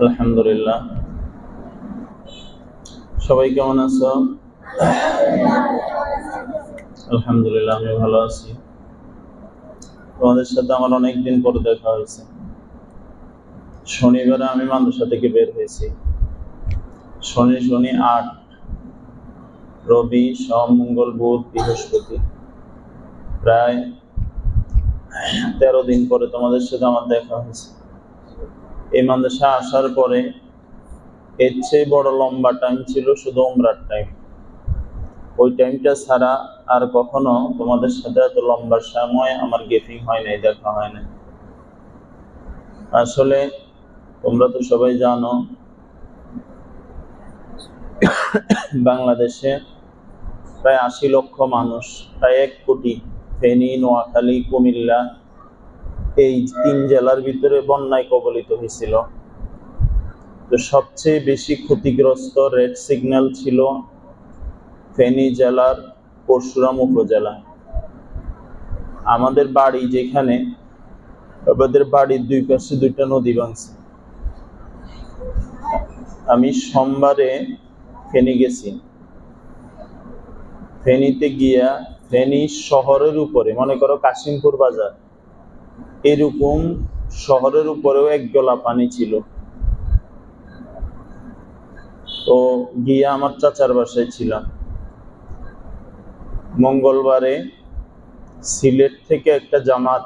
আলহামদুলিল্লাহ। সবাই কেমন আছো? আলহামদুলিল্লাহ, আমি ভালো আছি। তোমাদের সাথে আমার অনেকদিন পরে দেখা হয়েছে। শনিবারে আমি মাদ্রাসা থেকে বের হয়েছি। শনি ৮, রবি, সোম, মঙ্গল, বুধ, বৃহস্পতি, প্রায় 13 দিন পরে তোমাদের সাথে আমার দেখা হয়েছে। এই মাদ্রাসা আসার পরে এর চেয়ে বড় লম্বা টাইম ছিল শুধু উমরার টাইম। ওই টাইমটা ছাড়া আর কখনো তোমাদের সাথে এত লম্বা সময় আমার গেটিং হয় নাই, দেখা হয় নাই। আসলে তোমরা তো সবাই জানো, বাংলাদেশে প্রায় 80 লক্ষ মানুষ, প্রায় 1 কোটি। ফেনী, নোয়াখালী, কুমিল্লা, এই 3 জেলার ভিতরে বন্যায় কবলিত হয়েছিল। তো সবচেয়ে বেশি ক্ষতিগ্রস্ত রেড সিগন্যাল ছিল ফেনী জেলার পরশুরাম উপজেলা। আমাদের বাড়ি যেখানে, আমাদের বাড়ির 2 পাশে 2টা নদী ভাঙছে। আমি সোমবারে ফেনী গেছি। ফেনীতে গিয়া ফেনী শহরের উপরে, মনে করো কাশিমপুর বাজার, এরকম শহরের উপরেও 1 গলা পানি ছিল। তো গিয়া আমার চাচার বাসায় ছিলাম। মঙ্গলবারে সিলেট থেকে একটা জামাত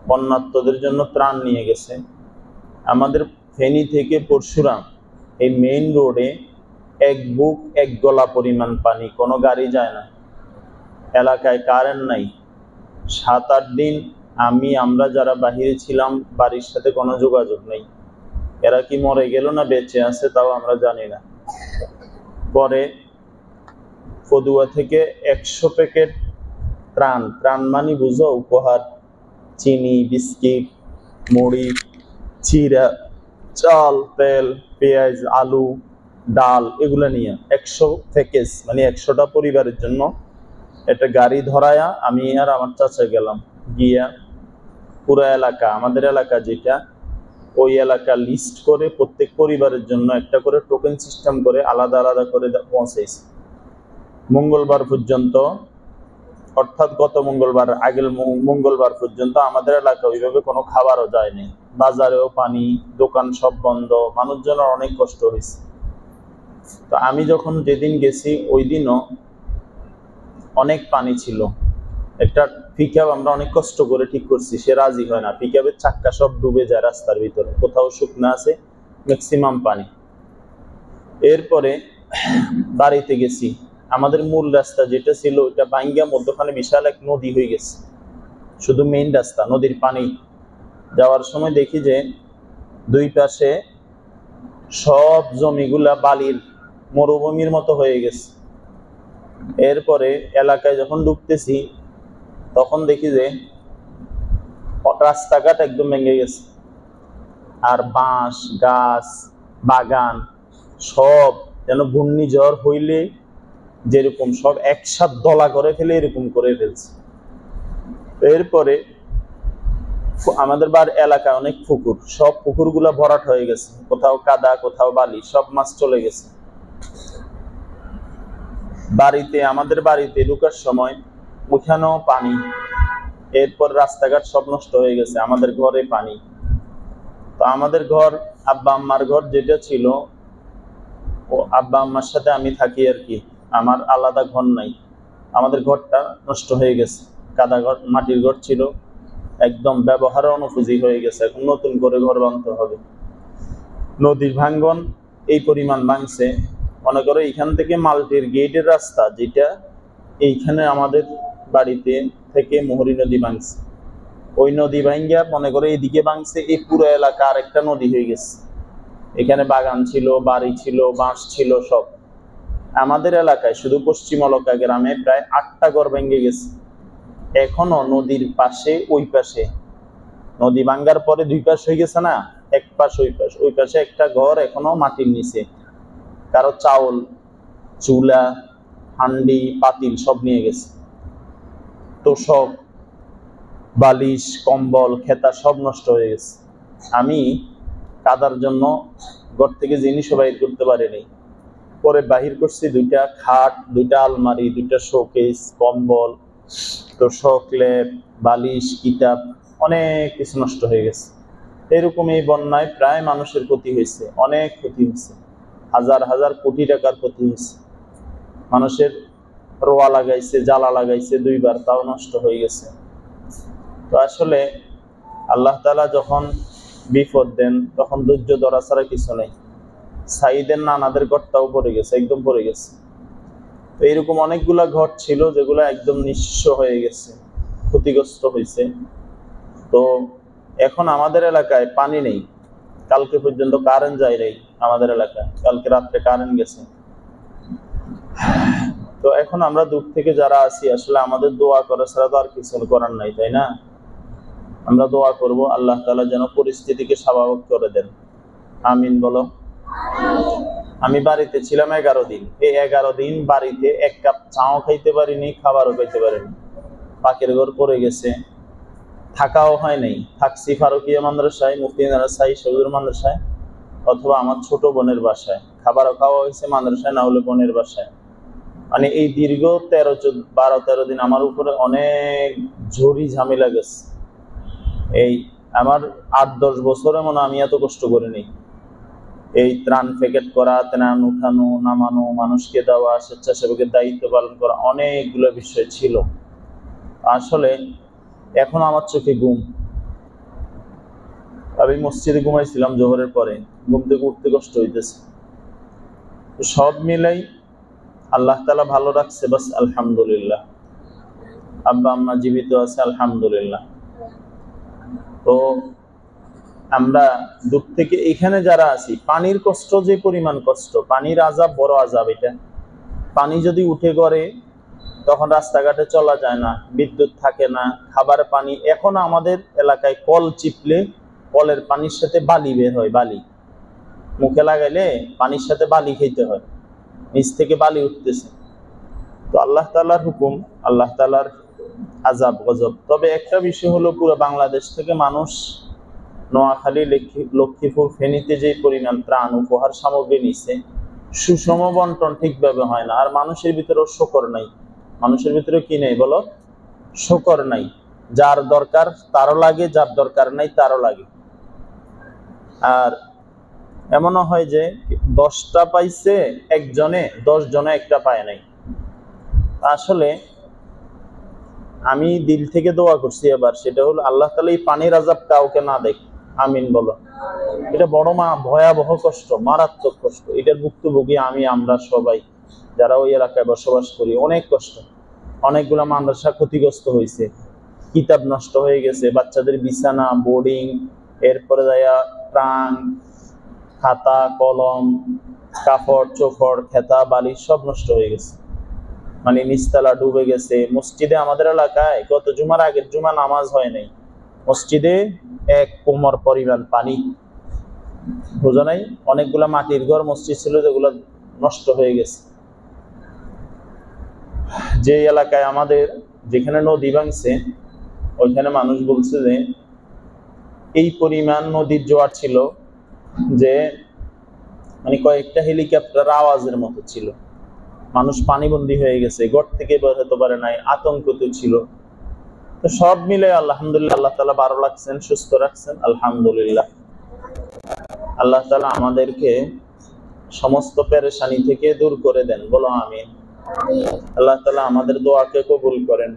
বন্যার্তদের জন্য ত্রাণ নিয়ে গেছে। আমাদের ফেনী থেকে পরশুরাম এই মেইন রোডে 1 বুক 1 গলা পরিমাণ পানি, কোনো গাড়ি যায় না। এলাকায় কারেন্ট নাই। 7-8 দিন আমরা যারা বাহিরে ছিলাম, বাড়ির সাথে কোনো যোগাযোগ নেই। এরা কি মরে গেল না বেঁচে আছে তাও আমরা জানি না। পরে পদুয়া থেকে 100 প্যাকেট ত্রাণ মানে বুঝো, উপহার, চিনি, বিস্কিট, মুড়ি, চিরা, চাল, তেল, পেঁয়াজ, আলু, ডাল, এগুলো নিয়ে 100 প্যাকেজ, মানে 100টা পরিবারের জন্য একটা গাড়ি ধরায়া আমি আর আমার চাচা গেলাম। গিয়া পুরো এলাকা, আমাদের এলাকা যেটা, ওই এলাকা লিস্ট করে প্রত্যেক পরিবারের জন্য একটা করে টোকেন সিস্টেম করে আলাদা আলাদা করে পৌঁছেছি। মঙ্গলবার পর্যন্ত, অর্থাৎ গত মঙ্গলবার, আগের মঙ্গলবার পর্যন্ত আমাদের এলাকা ওইভাবে কোনো খাবারও যায়নি। বাজারেও পানি, দোকান সব বন্ধ, মানুষজনের অনেক কষ্ট হয়েছে। তো আমি যখন যেদিন গেছি ওই দিনও অনেক পানি ছিল। একটা পিকআপ আমরা অনেক কষ্ট করে ঠিক করছি, সে রাজি হয় না। পিকআপের চাক্কা সব ডুবে যায় রাস্তার ভিতরে, কোথাও শুকনা আছে, ম্যাক্সিমাম পানি। এরপরে বাড়িতে গেছি। আমাদের মূল রাস্তা যেটা ছিল ওইটা ভাঙ্গা মধ্যখানে বিশাল এক নদী হয়ে গেছে। শুধু মেইন রাস্তা, নদীর পানি যাওয়ার সময় দেখি যে 2 পাশে সব জমিগুলা বালির মরুভূমির মতো হয়ে গেছে। এরপরে এলাকায় যখন ঢুকতেছি তখন দেখি যে রাস্তাঘাট একদম ভেঙে গেছে। আর বাঁশ, গাছ, বাগান সব যেন ঘূর্ণিঝড় হইলে যেরকম সব একসাথ দলা করে ফেলে, এরকম করে ফেলছে। এরপরে আমাদের এলাকায় অনেক পুকুর, সব পুকুরগুলা ভরাট হয়ে গেছে, কোথাও কাদা, কোথাও বালি, সব মাছ চলে গেছে। আমাদের বাড়িতে ঢুকার সময় ওখানেও পানি। এরপর রাস্তাঘাট সব নষ্ট হয়ে গেছে, আমাদের ঘরে পানি। তো আমাদের ঘর, আব্বা আম্মার ঘর যেটা ছিল, ও আব্বা আম্মার সাথে আমি থাকি আর কি, আমার আলাদা ঘর নাই। আমাদের ঘরটা নষ্ট হয়ে গেছে, কাদা ঘর, মাটির ঘর ছিল, একদম ব্যবহারের অনুপযোগী হয়ে গেছে। এখন নতুন করে ঘর বানাতে হবে। নদীর ভাঙ্গন এই পরিমাণ ভাঙছে, মনে করো এইখান থেকে মালটির গেটের রাস্তা যেটা, এইখানে আমাদের বাড়িতে থেকে মোহরী নদী ভাঙছে। ওই নদী ভাঙ্গা মনে করো এইদিকে ভাঙছে, এই পুরো এলাকা আরেকটা নদী হয়ে গেছে। এখানে বাগান ছিল, বাড়ি ছিল, বাঁশ ছিল সব। আমাদের এলাকায় শুধু পশ্চিম অলকা গ্রামে প্রায় 8টা ঘর ভেঙে গেছে। এখনো নদীর পাশে, ওই পাশে, নদী ভাঙ্গার পরে 2 পাশ হয়ে গেছে না, এক পাশ ওই পাশে একটা ঘর এখনো মাটির নিচে। কারো চাউল, চুলা, হান্ডি, পাতিল সব নিয়ে গেছে। তো সব বালিশ, কম্বল, খেতা সব নষ্ট হয়ে গেছে। আমি কাদার জন্য ঘর থেকে জিনিসও বাহির করতে পারিনি। পরে বাহির করছি 2টা খাট, 2টা আলমারি, 2টা শোকেস, কম্বল, তো শোকলেপ, বালিশ, কিতাব, অনেক কিছু নষ্ট হয়ে গেছে। এরকম এই বন্যায় প্রায় মানুষের ক্ষতি হয়েছে, অনেক ক্ষতি হয়েছে, হাজার হাজার কোটি টাকার ক্ষতি হয়েছে। মানুষের রোয়া লাগাইছে, জ্বালা লাগাইছে 2বার, তাও নষ্ট হয়ে গেছে। তো আসলে আল্লাহ তাআলা যখন বিপদ দেন তখন ধৈর্য ধরা ছাড়া কিছু নেই। সাইদের নানাদের ঘরটাও পড়ে গেছে, একদম পড়ে গেছে। তো এরকম অনেকগুলা ঘর ছিল যেগুলো একদম নিঃস্ব হয়ে গেছে, ক্ষতিগ্রস্ত হয়েছে। তো এখন আমাদের এলাকায় পানি নেই, কালকে পর্যন্ত কারেন্ট যায় নাই আমাদের এলাকায়, কালকে রাত্রে কারেন্ট গেছে। তো এখন আমরা দূর থেকে যারা আছি, আসলে আমাদের দোয়া করা ছাড়া তো আর কিছু করার নাই, তাই না? আমরা দোয়া করব আল্লাহ তাআলা যেন পরিস্থিতিকে স্বাভাবিক করে দেন। আমিন বলো। আমি বাড়িতে ছিলাম 11 দিন। এই 11 দিন বাড়িতে এক কাপ চাও খাইতে পারিনি, খাবারও খাইতে পারিনি। পাকের ঘর পড়ে গেছে, থাকাও হয় নাই। থাকছি ফারুকিয়া মাদ্রাসায়, মুফতি মাদ্রাসায়, সবুজুর মাদ্রাসায়, অথবা আমার ছোট বোনের বাসায়। খাবারও খাওয়া হয়েছে মাদ্রাসায়, না হলে বোনের বাসায়। মানে এই দীর্ঘ 12-13 দিন আমার উপরে অনেক ঝুরি ঝামেলা গেছে। এই আমার 8-10 বছরে মনে আমি এত কষ্ট করিনি। এই ত্রাণ প্যাকেট করা, ত্রাণ উঠানো, নামানো, মানুষকে দেওয়া, স্বেচ্ছাসেবকের দায়িত্ব পালন করা, অনেকগুলো বিষয় ছিল। আসলে এখন আমার চোখে ঘুম। আমি মসজিদে ঘুমাইছিলাম জোহরের পরে, ঘুম থেকে উঠতে কষ্ট হইতেছে। সব মিলাই আল্লাহ তাআলা ভালো রাখছে, বাস আলহামদুলিল্লাহ। আব্বা আম্মা জীবিত আছে, আলহামদুলিল্লাহ। তো আমরা দূর থেকে এখানে যারা আছি, পানির কষ্ট যে পরিমাণ কষ্ট, পানির আযাব বড় আযাব। এটা পানি যদি উঠে করে তখন রাস্তাঘাটে চলা যায় না, বিদ্যুৎ থাকে না, খাবার পানি। এখন আমাদের এলাকায় কল চিপলে কলের পানির সাথে বালি বের হয়, বালি মুখে লাগাইলে পানির সাথে বালি খেতে হয়, নিচ থেকে বালি উঠতেছে। তো আল্লাহ তাআলার হুকুম, আল্লাহ তাআলার আযাব গজব। তবে একটা বিষয় হলো, পুরো বাংলাদেশ থেকে মানুষ নোয়াখালী, লক্ষ্মীপুর, ফেনীতে যে পরিমাণ ত্রাণ উপহার সামগ্রী নিচ্ছে, সুষম বন্টন ঠিকভাবে হয় না। আর মানুষের ভিতরেও শকর নাই। মানুষের ভিতরে কি নেই বলো? শকর নাই। যার দরকার তারও লাগে, যার দরকার নাই তারও লাগে। আর এমনও হয় যে 10টা পাইছে একজনে, 10 জনে একটা পায় নাই। আসলে আমি দিল থেকে দোয়া করছি এবার, সেটা হলো আল্লাহ তাআলা এই পানির আযাব কাউকে না দেখ। আমিন বলো। এটা বড় ভয়াবহ কষ্ট, মারাত্মক কষ্ট। এটার ভুক্তভোগী আমরা সবাই যারা ওই এলাকায় বসবাস করি। অনেক কষ্ট। অনেকগুলা মাদ্রাসা ক্ষতিগ্রস্ত হয়েছে, কিতাব নষ্ট হয়ে গেছে, বাচ্চাদের বিছানা, বোর্ডিং, এরপরে ত্রাণ, খাতা, কলম, কাপড় চোপড়, খেতা, বালিশ সব নষ্ট হয়ে গেছে। মানে নিচতলা ডুবে গেছে। মসজিদে আমাদের এলাকায় গত জুমার আগের জুমা নামাজ হয় নাই, মসজিদে 1 কোমর পরিমাণ পানি। বুঝো নাই? অনেকগুলা মাটির ঘর মসজিদ ছিল যেগুলো নষ্ট হয়ে গেছে। যে এলাকায় আমাদের, যেখানে নদী ভাঙছে, ওইখানে মানুষ বলছে যে এই পরিমাণ নদীর জোয়ার ছিল যে মানে কয়েকটা হেলিকপ্টার আওয়াজের মতো ছিল। মানুষ পানিবন্দী হয়ে গেছে, ঘর থেকে বের হতে পারে নাই, আতঙ্কিত ছিল। তো সব মিলে আলহামদুলিল্লাহ, আল্লাহ তাআলা ভালো রাখছেন, সুস্থ রাখছেন, আলহামদুলিল্লাহ। আল্লাহ তাআলা আমাদেরকে সমস্ত পেরেশানি থেকে দূর করে দেন, বলো আমিন। আল্লাহ তাআলা আমাদের দোয়াকে কবুল করেন।